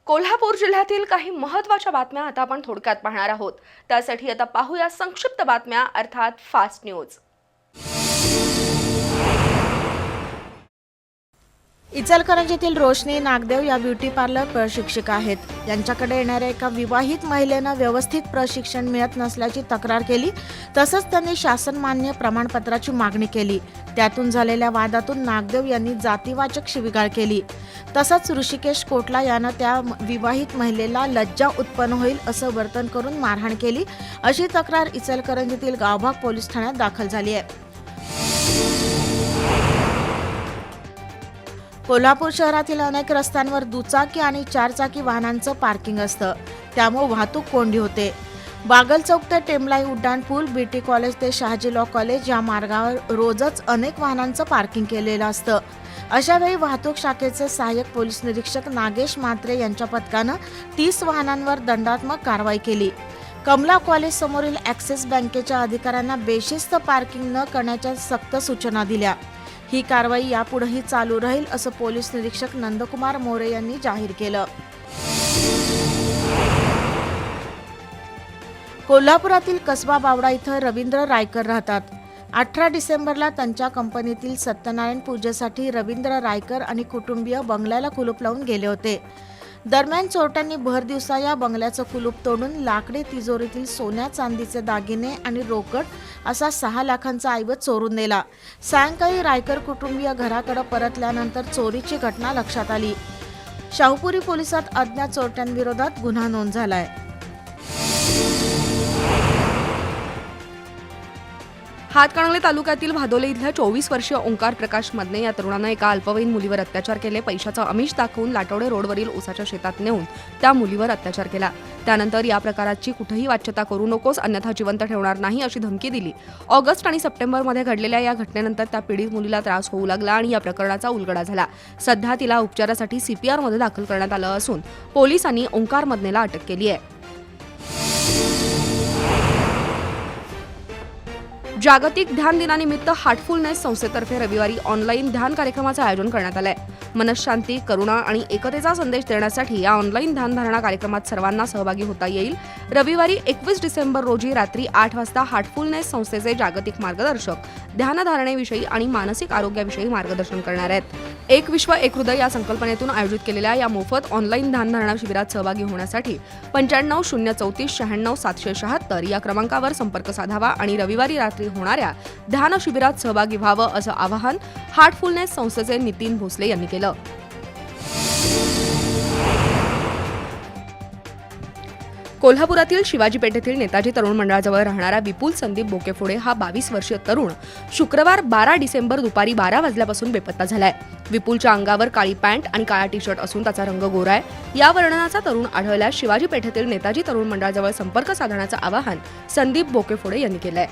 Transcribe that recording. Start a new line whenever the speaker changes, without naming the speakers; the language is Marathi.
कोल्हापूर जिल्ह्यातील काही महत्त्वाच्या बातम्या आता आपण थोडक्यात पाहणार आहोत। त्यासाठी आता पाहूया संक्षिप्त बातम्या अर्थात फास्ट न्यूज।
इचलकरंजीतील रोशनी नागदेव या ब्युटी पार्लर प्रशिक्षिका आहेत। यांच्याकडे येणाऱ्या एका विवाहित महिलेनं व्यवस्थित प्रशिक्षण मिळत नसल्याची तक्रार केली। तसंच त्यांनी शासनमान्य प्रमाणपत्राची मागणी केली। त्यातून झालेल्या वादातून नागदेव यांनी जातीवाचक शिवीगाळ केली। तसंच ऋषिकेश कोटला यानं त्या विवाहित महिलेला लज्जा उत्पन्न होईल असं वर्तन करून मारहाण केली, अशी तक्रार इचलकरंजीतील गावभाग पोलीस ठाण्यात दाखल झाली आहे। कोल्हापूर शहरातील अनेक रस्त्यांवर दुचाकी आणि चारचाकी वाहनांचं पार्किंग असतं, त्यामुळे वाहतूक कोंडी होते। बागल चौक ते टेमलाई उड्डाण पूल, बीटी कॉलेज ते शहाजी लॉ कॉलेज या मार्गावर रोजच अनेक वाहनांचं पार्किंग केलेलं असतं। अशा वेळी वाहतूक शाखेचे सहाय्यक पोलीस निरीक्षक नागेश म्हात्रे यांच्या पथकानं 30 वाहनांवर दंडात्मक कारवाई केली। कमला कॉलेज समोरील ॲक्सिस बँकेच्या अधिकाऱ्यांना बेशिस्त पार्किंग न करण्याच्या सक्त सूचना दिल्या। ही कारवाई यापुढेही चालू राहील असं पोलीस निरीक्षक नंदकुमार मोरे यांनी जाहीर केलं। कोल्हापुरातील कसबा बावडा इथं रवींद्र रायकर राहतात। 18 डिसेंबरला त्यांच्या कंपनीतील सत्यनारायण पूजेसाठी रवींद्र रायकर आणि कुटुंबीय बंगल्याला कुलूप लावून गेले होते। दरम्यान चोरट्यांनी भर दिवसा या बंगल्याचं कुलूप तोडून लाकडी तिजोरीतील सोन्या चांदीचे दागिने आणि रोकड असा 6 लाखांचा ऐवज चोरून नेला। सायंकाळी रायकर कुटुंबीय घराकडे परतल्यानंतर चोरीची घटना लक्षात आली। शाहूपुरी पोलिसात अज्ञात चोरट्यांविरोधात गुन्हा नोंद झालाय।
हातकणंगले तालुक्यातील भादोले इथल्या 24 वर्षीय ओंकार प्रकाश मदने या तरुणानं एका अल्पवयीन मुलीवर अत्याचार केले। पैशाचं आमिष दाखवून लाटवडे रोडवरील ऊसाच्या शेतात नेऊन त्या मुलीवर अत्याचार केला। त्यानंतर या प्रकाराची कुठेही वाच्यता करू नकोस, अन्यथा जिवंत ठेवणार नाही अशी धमकी दिली। ऑगस्ट आणि सप्टेंबरमध्ये घडलेल्या या घटनेनंतर त्या पीडित मुलीला त्रास होऊ लागला आणि या प्रकरणाचा उलगडा झाला। सध्या तिला उपचारासाठी CPR मध्ये दाखल करण्यात आलं असून पोलिसांनी ओंकार मदनेला अटक केली आहे। जागतिक ध्यान दिनानिमित्त हार्टफुलनेस संस्थेतर्फे रविवारी ऑनलाईन ध्यान कार्यक्रमाचं आयोजन करण्यात आलंय। मनशांती, करुणा आणि एकतेचा संदेश देण्यासाठी या ऑनलाईन ध्यानधारणा कार्यक्रमात सर्वांना सहभागी होता येईल। रविवारी 21 डिसेंबर रोजी रात्री 8 वाजता हार्टफुलनेस संस्थेचे जागतिक मार्गदर्शक ध्यानधारणेविषयी आणि मानसिक आरोग्याविषयी मार्गदर्शन करणार आहेत। एक विश्व एक हृदय या संकल्पनेतून आयोजित केलेल्या या मोफत ऑनलाईन ध्यानधारणा शिबिरात सहभागी होण्यासाठी 95 034 96 776 या क्रमांकावर संपर्क साधावा आणि रविवारी रात्री होणाऱ्या ध्यान शिबिरात सहभागी व्हावं असं आवाहन हार्टफुलनेस संस्थेचे नितीन भोसले यांनी केलं। कोल्हापुरातील शिवाजी पेठेतील नेताजी तरुण मंडळाजवळ राहणारा विपुल संदीप बोकेफोडे हा 22 वर्षीय तरुण शुक्रवार 12 डिसेंबर दुपारी 12 वाजल्यापासून बेपत्ता झालाय। विपुलच्या अंगावर काळी पॅन्ट आणि काळा टी-शर्ट असून त्याचा रंग गोरा आहे। या वर्णनाचा तरुण आढळल्यास शिवाजी पेठेतील नेताजी तरुण मंडळाजवळ संपर्क साधण्याचं आवाहन संदीप बोकेफोडे यांनी केलंय।